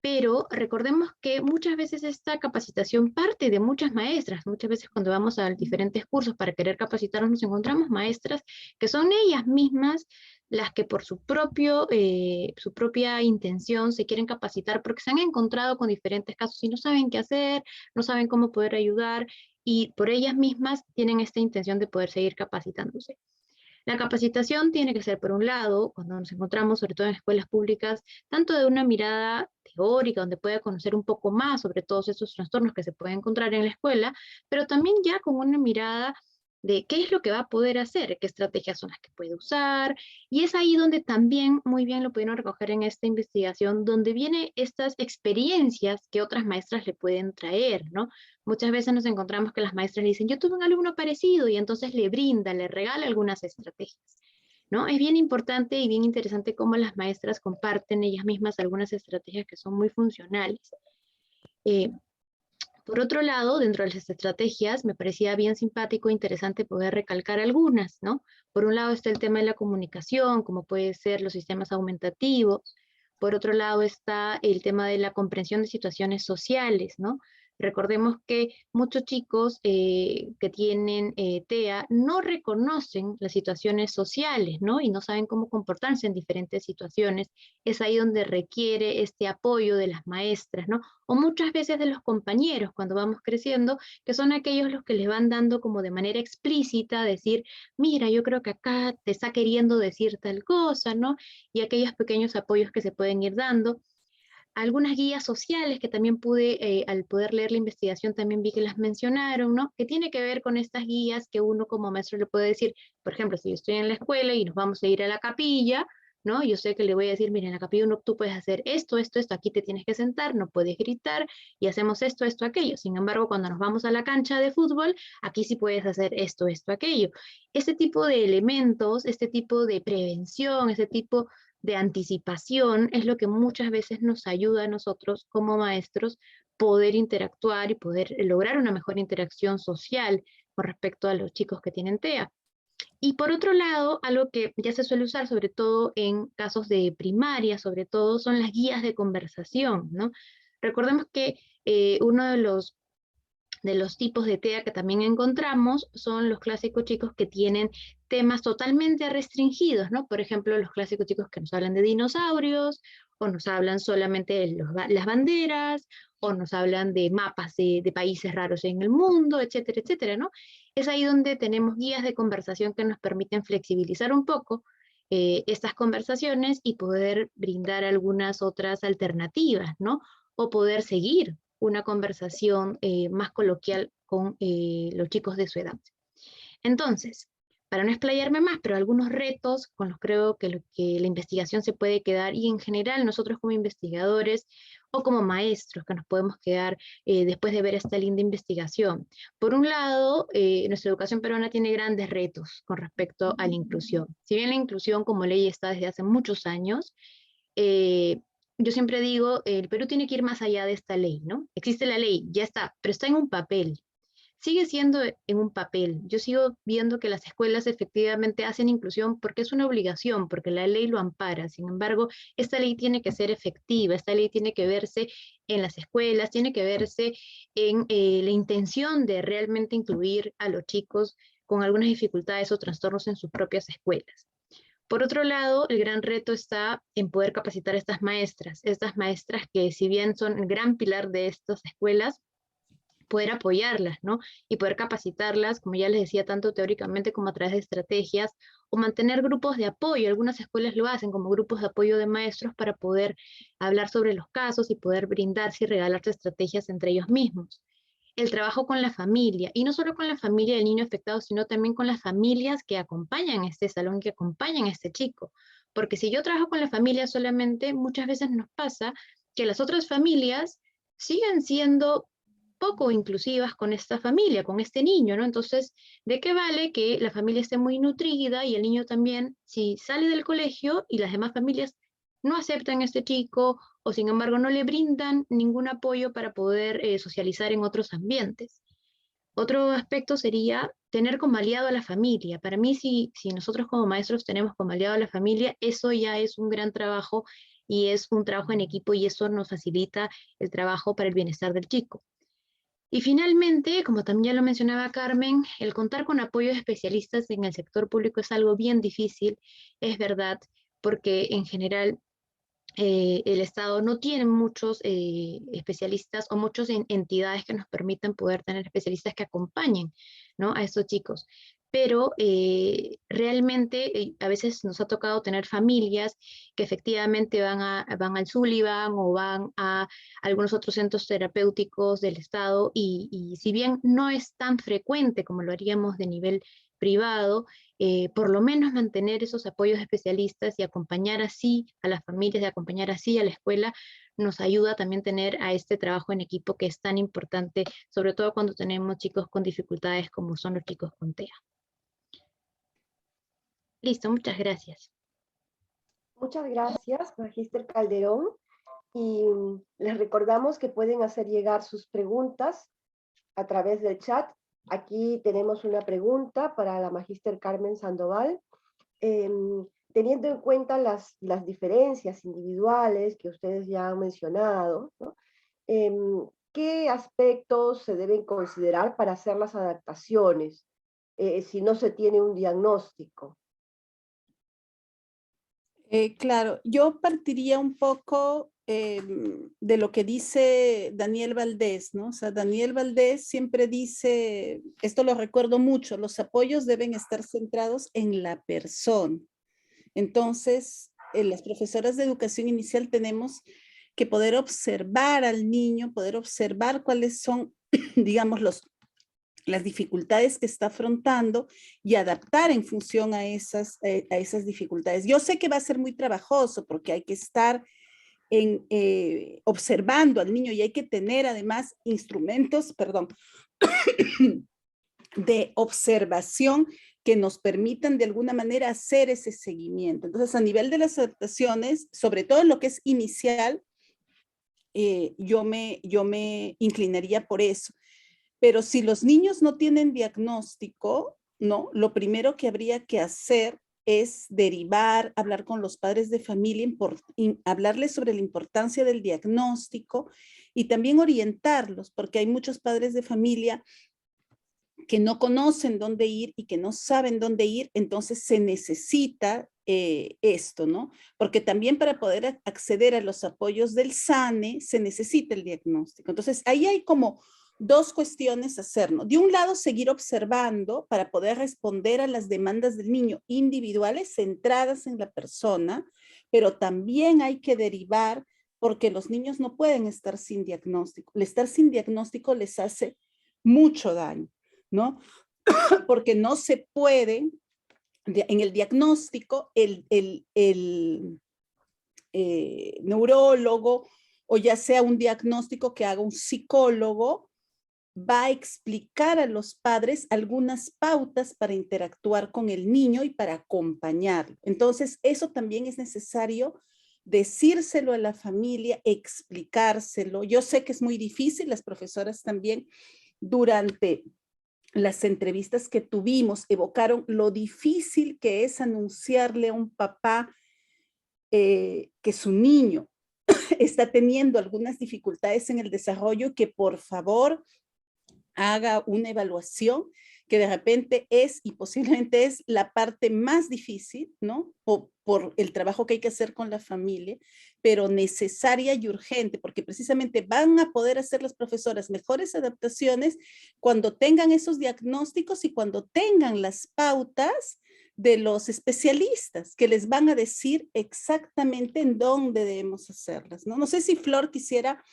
Pero recordemos que muchas veces esta capacitación parte de muchas maestras. Muchas veces cuando vamos a diferentes cursos para querer capacitarnos, nos encontramos maestras que son ellas mismas las que por su propia intención se quieren capacitar porque se han encontrado con diferentes casos y no saben qué hacer, no saben cómo poder ayudar, y por ellas mismas tienen esta intención de poder seguir capacitándose. La capacitación tiene que ser, por un lado, cuando nos encontramos, sobre todo en escuelas públicas, tanto de una mirada teórica, donde pueda conocer un poco más sobre todos estos trastornos que se pueden encontrar en la escuela, pero también ya con una mirada de qué es lo que va a poder hacer, qué estrategias son las que puede usar, y es ahí donde también muy bien lo pudieron recoger en esta investigación, donde vienen estas experiencias que otras maestras le pueden traer, ¿no? Muchas veces nos encontramos que las maestras le dicen, yo tuve un alumno parecido, y entonces le brinda, le regala algunas estrategias, ¿no? Es bien importante y bien interesante cómo las maestras comparten ellas mismas algunas estrategias que son muy funcionales. Por otro lado, dentro de las estrategias, me parecía bien simpático e interesante poder recalcar algunas, ¿no? Por un lado está el tema de la comunicación, como puede ser los sistemas aumentativos. Por otro lado está el tema de la comprensión de situaciones sociales, ¿no? Recordemos que muchos chicos que tienen TEA no reconocen las situaciones sociales, ¿no? Y no saben cómo comportarse en diferentes situaciones. Es ahí donde requiere este apoyo de las maestras, ¿no? O muchas veces de los compañeros cuando vamos creciendo, que son aquellos los que les van dando como de manera explícita, decir, mira, yo creo que acá te está queriendo decir tal cosa, ¿no? Y aquellos pequeños apoyos que se pueden ir dando. Algunas guías sociales que también pude, al poder leer la investigación, también vi que las mencionaron, ¿no? Que tiene que ver con estas guías que uno como maestro le puede decir, por ejemplo, si yo estoy en la escuela y nos vamos a ir a la capilla, ¿no? Yo sé que le voy a decir, mira, en la capilla uno, tú puedes hacer esto, esto, esto, aquí te tienes que sentar, no puedes gritar, y hacemos esto, esto, aquello. Sin embargo, cuando nos vamos a la cancha de fútbol, aquí sí puedes hacer esto, esto, aquello. Este tipo de elementos, este tipo de prevención, este tipo de anticipación es lo que muchas veces nos ayuda a nosotros como maestros poder interactuar y poder lograr una mejor interacción social con respecto a los chicos que tienen TEA. Y por otro lado, algo que ya se suele usar, sobre todo en casos de primaria, sobre todo, son las guías de conversación, ¿no? Recordemos que uno de los tipos de TEA que también encontramos son los clásicos chicos que tienen temas totalmente restringidos, ¿no? Por ejemplo, los clásicos chicos que nos hablan de dinosaurios, o nos hablan solamente de las banderas, o nos hablan de mapas de países raros en el mundo, etcétera, etcétera, ¿no? Es ahí donde tenemos guías de conversación que nos permiten flexibilizar un poco estas conversaciones y poder brindar algunas otras alternativas, ¿no? O poder seguir una conversación más coloquial con los chicos de su edad. Entonces, para no explayarme más, pero algunos retos con los creo que la investigación se puede quedar, y en general nosotros como investigadores o como maestros que nos podemos quedar después de ver esta linda investigación. Por un lado, nuestra educación peruana tiene grandes retos con respecto a la inclusión. Si bien la inclusión como ley está desde hace muchos años, yo siempre digo, el Perú tiene que ir más allá de esta ley, ¿no? Existe la ley, ya está, pero está en un papel. Sigue siendo en un papel. Yo sigo viendo que las escuelas efectivamente hacen inclusión porque es una obligación, porque la ley lo ampara. Sin embargo, esta ley tiene que ser efectiva, esta ley tiene que verse en las escuelas, tiene que verse en la intención de realmente incluir a los chicos con algunas dificultades o trastornos en sus propias escuelas. Por otro lado, el gran reto está en poder capacitar a estas maestras que si bien son el gran pilar de estas escuelas, poder apoyarlas, ¿no? Y poder capacitarlas, como ya les decía, tanto teóricamente como a través de estrategias, o mantener grupos de apoyo. Algunas escuelas lo hacen como grupos de apoyo de maestros para poder hablar sobre los casos y poder brindarse y regalarse estrategias entre ellos mismos. El trabajo con la familia, y no solo con la familia del niño afectado, sino también con las familias que acompañan a este salón, que acompañan a este chico. Porque si yo trabajo con la familia solamente, muchas veces nos pasa que las otras familias siguen siendo poco inclusivas con esta familia, con este niño, ¿no? Entonces, ¿de qué vale que la familia esté muy nutrida y el niño también, si sale del colegio y las demás familias no aceptan a este chico o sin embargo no le brindan ningún apoyo para poder socializar en otros ambientes? Otro aspecto sería tener como aliado a la familia. Para mí, si nosotros como maestros tenemos como aliado a la familia, eso ya es un gran trabajo y es un trabajo en equipo y eso nos facilita el trabajo para el bienestar del chico. Y finalmente, como también ya lo mencionaba Carmen, el contar con apoyo de especialistas en el sector público es algo bien difícil, es verdad, porque en general el Estado no tiene muchos especialistas o muchas entidades que nos permitan poder tener especialistas que acompañen, ¿no?, a estos chicos. Pero realmente a veces nos ha tocado tener familias que efectivamente van al Sullivan o van a algunos otros centros terapéuticos del Estado y si bien no es tan frecuente como lo haríamos de nivel privado, por lo menos mantener esos apoyos de especialistas y acompañar así a las familias y acompañar así a la escuela nos ayuda también a tener a este trabajo en equipo que es tan importante, sobre todo cuando tenemos chicos con dificultades como son los chicos con TEA. Listo, muchas gracias. Muchas gracias, Magíster Calderón. Y les recordamos que pueden hacer llegar sus preguntas a través del chat. Aquí tenemos una pregunta para la Magíster Carmen Sandoval. Teniendo en cuenta las diferencias individuales que ustedes ya han mencionado, ¿no? ¿Qué aspectos se deben considerar para hacer las adaptaciones si no se tiene un diagnóstico? Claro, yo partiría un poco de lo que dice Daniel Valdés, ¿no? O sea, Daniel Valdés siempre dice, esto lo recuerdo mucho, los apoyos deben estar centrados en la persona. Entonces, las profesoras de educación inicial tenemos que poder observar al niño, poder observar cuáles son, digamos, las dificultades que está afrontando y adaptar en función a esas dificultades. Yo sé que va a ser muy trabajoso porque hay que estar observando al niño y hay que tener además instrumentos, perdón, de observación que nos permitan de alguna manera hacer ese seguimiento. Entonces, a nivel de las adaptaciones, sobre todo en lo que es inicial, yo me inclinaría por eso. Pero si los niños no tienen diagnóstico, ¿no? Lo primero que habría que hacer es derivar, hablar con los padres de familia, hablarles sobre la importancia del diagnóstico y también orientarlos, porque hay muchos padres de familia que no conocen dónde ir y que no saben dónde ir, entonces se necesita esto, ¿no? Porque también para poder acceder a los apoyos del SANE se necesita el diagnóstico. Entonces ahí hay como dos cuestiones a hacer, ¿no? De un lado, seguir observando para poder responder a las demandas del niño individuales centradas en la persona, pero también hay que derivar porque los niños no pueden estar sin diagnóstico. El estar sin diagnóstico les hace mucho daño, ¿no? Porque no se puede, en el diagnóstico, el neurólogo o ya sea un diagnóstico que haga un psicólogo, va a explicar a los padres algunas pautas para interactuar con el niño y para acompañarlo. Entonces, eso también es necesario decírselo a la familia, explicárselo. Yo sé que es muy difícil, las profesoras también durante las entrevistas que tuvimos evocaron lo difícil que es anunciarle a un papá que su niño está teniendo algunas dificultades en el desarrollo, que por favor haga una evaluación, que de repente es y posiblemente es la parte más difícil, ¿no? Por el trabajo que hay que hacer con la familia, pero necesaria y urgente, porque precisamente van a poder hacer las profesoras mejores adaptaciones cuando tengan esos diagnósticos y cuando tengan las pautas de los especialistas que les van a decir exactamente en dónde debemos hacerlas, ¿no? No sé si Flor quisiera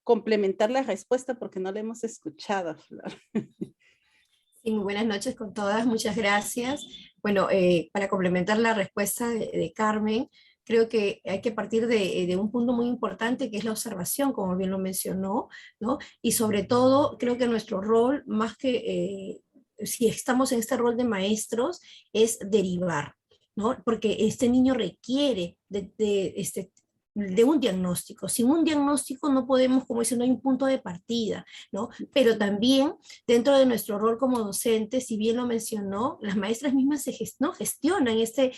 complementar la respuesta porque no la hemos escuchado, Flor. Sí, muy buenas noches con todas, muchas gracias. Bueno, para complementar la respuesta de Carmen, creo que hay que partir de un punto muy importante que es la observación, como bien lo mencionó, ¿no? Y sobre todo, creo que nuestro rol, más que si estamos en este rol de maestros, es derivar, ¿no? Porque este niño requiere de un diagnóstico. Sin un diagnóstico no podemos, como dicen, no hay un punto de partida, ¿no? Pero también dentro de nuestro rol como docentes, si bien lo mencionó, las maestras mismas ¿no? gestionan este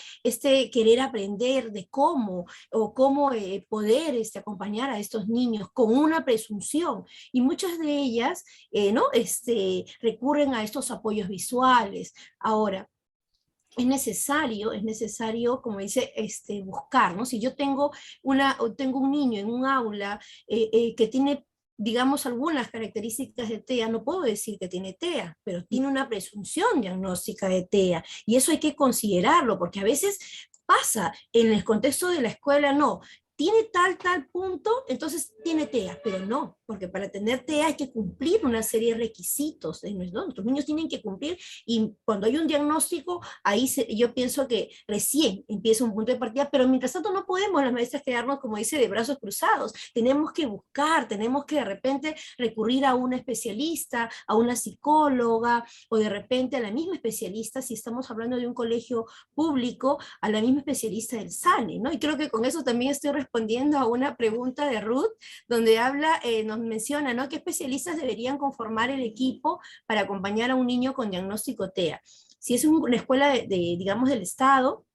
querer aprender de cómo o cómo poder acompañar a estos niños con una presunción. Y muchas de ellas ¿no? recurren a estos apoyos visuales. Ahora, es necesario, como dice, buscar, ¿no? Si yo tengo un niño en un aula que tiene, digamos, algunas características de TEA, no puedo decir que tiene TEA, pero tiene una presunción diagnóstica de TEA, y eso hay que considerarlo, porque a veces pasa en el contexto de la escuela, no, tiene tal punto, entonces tiene TEA, pero no, porque para tener TEA hay que cumplir una serie de requisitos, ¿no? Nuestros niños tienen que cumplir, y cuando hay un diagnóstico, ahí yo pienso que recién empieza un punto de partida, pero mientras tanto no podemos las maestras quedarnos, como dice, de brazos cruzados, tenemos que buscar, tenemos que de repente recurrir a una especialista, a una psicóloga, o de repente a la misma especialista, si estamos hablando de un colegio público, a la misma especialista del SANE, ¿no? Y creo que con eso también estoy respondiendo a una pregunta de Ruth, donde nos menciona, ¿no? ¿Qué especialistas deberían conformar el equipo para acompañar a un niño con diagnóstico TEA? Si es una escuela digamos, del Estado,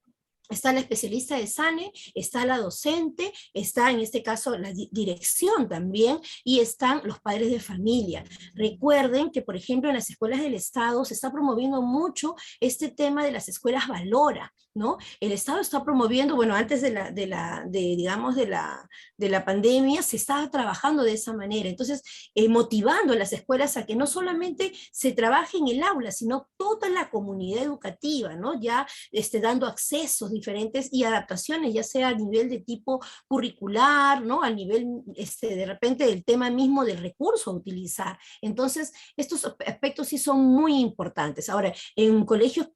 está la especialista de SANE, está la docente, está en este caso la dirección también, y están los padres de familia. Recuerden que, por ejemplo, en las escuelas del Estado se está promoviendo mucho este tema de las escuelas Valora, ¿no? El Estado está promoviendo, bueno, antes digamos, de la pandemia, se estaba trabajando de esa manera. Entonces, motivando a las escuelas a que no solamente se trabaje en el aula, sino toda la comunidad educativa, ¿no? Ya dando accesos diferentes y adaptaciones, ya sea a nivel de tipo curricular, ¿no? A nivel, de repente, del tema mismo del recurso a utilizar. Entonces, estos aspectos sí son muy importantes. Ahora, en colegios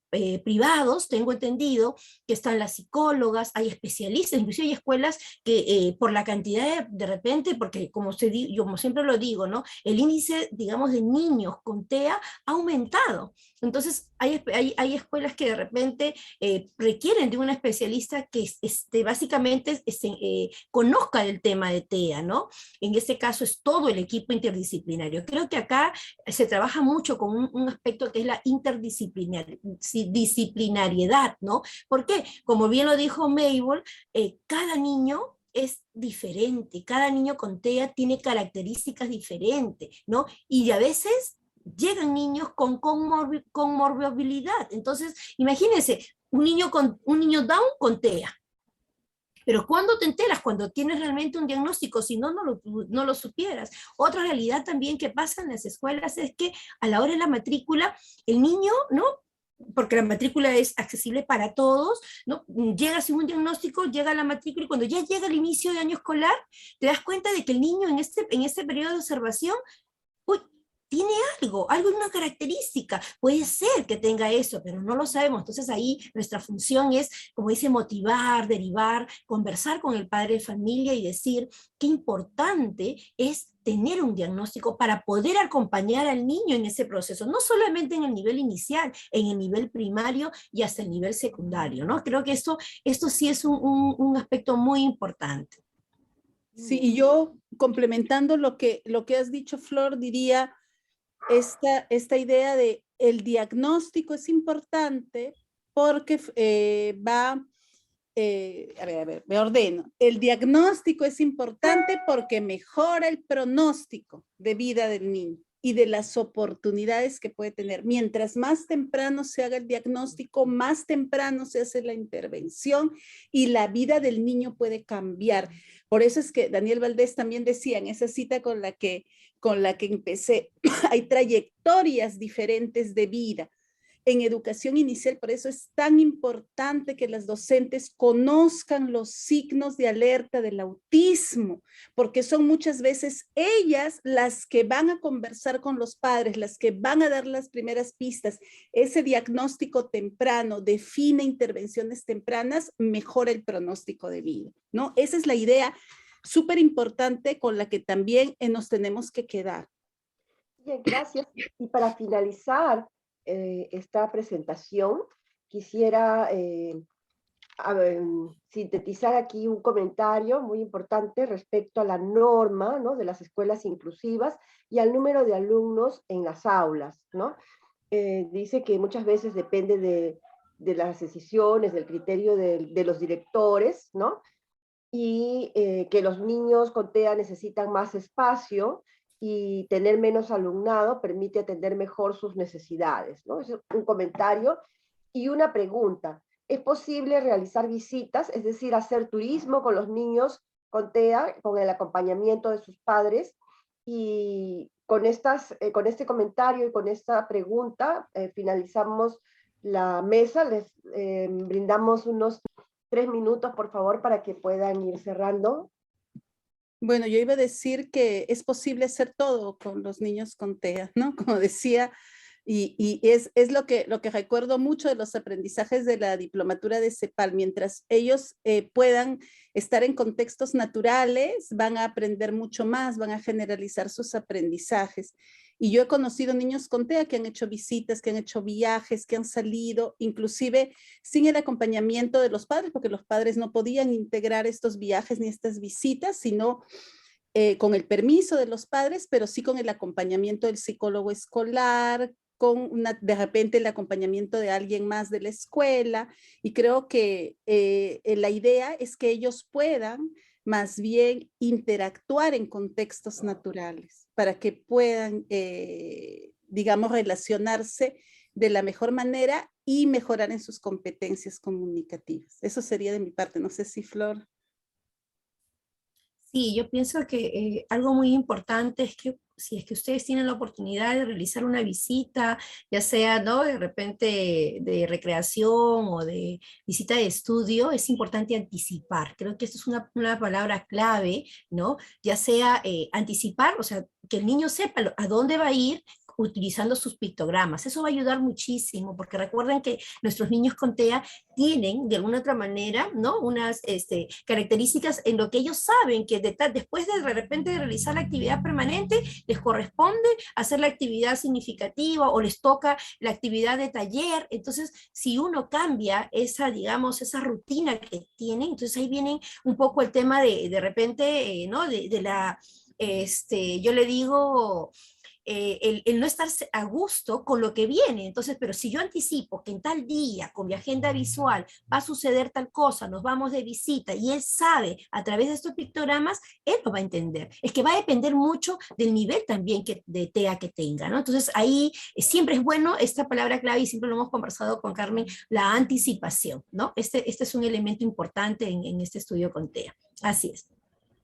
privados, tengo entendido que están las psicólogas, hay especialistas, inclusive hay escuelas que por la cantidad de repente, porque como siempre lo digo, ¿no? El índice, digamos, de niños con TEA ha aumentado. Entonces, hay escuelas que de repente requieren de un especialista que básicamente conozca el tema de TEA, ¿no? En este caso es todo el equipo interdisciplinario. Creo que acá se trabaja mucho con un aspecto que es la interdisciplinariedad, ¿no? ¿Por qué? Como bien lo dijo Mabel, cada niño es diferente, cada niño con TEA tiene características diferentes, ¿no? Y a veces llegan niños con comorbilidad. Entonces, imagínense, un niño Down con TEA. Pero ¿cuándo te enteras? Cuando tienes realmente un diagnóstico, si no, no lo supieras. Otra realidad también que pasa en las escuelas es que a la hora de la matrícula, el niño, ¿no? Porque la matrícula es accesible para todos, ¿no? Llega sin un diagnóstico, llega a la matrícula, y cuando ya llega el inicio de año escolar, te das cuenta de que el niño en este periodo de observación, uy, tiene algo, una característica. Puede ser que tenga eso, pero no lo sabemos. Entonces ahí nuestra función es, como dice, motivar, derivar, conversar con el padre de familia y decir qué importante es tener un diagnóstico para poder acompañar al niño en ese proceso, no solamente en el nivel inicial, en el nivel primario y hasta el nivel secundario, ¿no? Creo que esto sí es un aspecto muy importante. Sí, y yo complementando lo que has dicho, Flor, diría esta idea de el diagnóstico es importante porque a ver, me ordeno. El diagnóstico es importante porque mejora el pronóstico de vida del niño y de las oportunidades que puede tener. Mientras más temprano se haga el diagnóstico, más temprano se hace la intervención y la vida del niño puede cambiar. Por eso es que Daniel Valdés también decía en esa cita con la que empecé, hay trayectorias diferentes de vida. En educación inicial, por eso es tan importante que las docentes conozcan los signos de alerta del autismo, porque son muchas veces ellas las que van a conversar con los padres, las que van a dar las primeras pistas. Ese diagnóstico temprano define intervenciones tempranas, mejora el pronóstico de vida, ¿no? Esa es la idea súper importante con la que también nos tenemos que quedar. Bien, gracias. Y para finalizar esta presentación, quisiera sintetizar aquí un comentario muy importante respecto a la norma, ¿no?, de las escuelas inclusivas y al número de alumnos en las aulas, ¿no? Dice que muchas veces depende de las decisiones, del criterio de los directores, ¿no? Y que los niños con TEA necesitan más espacio y tener menos alumnado permite atender mejor sus necesidades, ¿no? Es un comentario y una pregunta. ¿Es posible realizar visitas, es decir, hacer turismo con los niños con TEA, con el acompañamiento de sus padres? Y con este comentario y con esta pregunta finalizamos la mesa. Les brindamos unos 3 minutos, por favor, para que puedan ir cerrando. Bueno, yo iba a decir que es posible hacer todo con los niños con TEA, ¿no? Como decía, y es lo que recuerdo mucho de los aprendizajes de la diplomatura de CEPAL. Mientras ellos puedan estar en contextos naturales, van a aprender mucho más, van a generalizar sus aprendizajes. Y yo he conocido niños con TEA que han hecho visitas, que han hecho viajes, que han salido, inclusive sin el acompañamiento de los padres, porque los padres no podían integrar estos viajes ni estas visitas, sino con el permiso de los padres, pero sí con el acompañamiento del psicólogo escolar, de repente el acompañamiento de alguien más de la escuela, y creo que la idea es que ellos puedan más bien interactuar en contextos naturales para que puedan, digamos, relacionarse de la mejor manera y mejorar en sus competencias comunicativas. Eso sería de mi parte. No sé si Flor. Sí, yo pienso que algo muy importante es que si es que ustedes tienen la oportunidad de realizar una visita, ya sea, ¿no?, de repente de recreación o de visita de estudio, es importante anticipar. Creo que esto es una palabra clave, ¿no? Ya sea anticipar, o sea, que el niño sepa a dónde va a ir utilizando sus pictogramas. Eso va a ayudar muchísimo, porque recuerden que nuestros niños con TEA tienen de alguna otra manera, ¿no?, unas características en lo que ellos saben que después de repente de realizar la actividad permanente, les corresponde hacer la actividad significativa o les toca la actividad de taller. Entonces, si uno cambia esa, digamos, esa rutina que tienen, entonces ahí viene un poco el tema de repente, ¿no?, de la, yo le digo, el no estar a gusto con lo que viene. Entonces, pero si yo anticipo que en tal día, con mi agenda visual, va a suceder tal cosa, nos vamos de visita, y él sabe a través de estos pictogramas, él lo va a entender. Es que va a depender mucho del nivel también de TEA que tenga, ¿no? Entonces, ahí siempre es bueno esta palabra clave, y siempre lo hemos conversado con Carmen, la anticipación, ¿no? Este es un elemento importante en este estudio con TEA. Así es.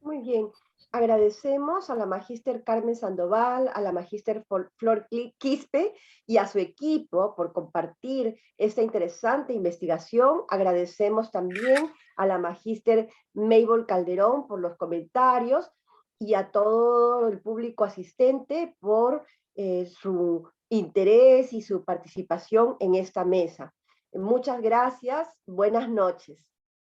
Muy bien. Agradecemos a la magíster Carmen Sandoval, a la magíster Flor Quispe y a su equipo por compartir esta interesante investigación. Agradecemos también a la magíster Mabel Calderón por los comentarios y a todo el público asistente por su interés y su participación en esta mesa. Muchas gracias. Buenas noches.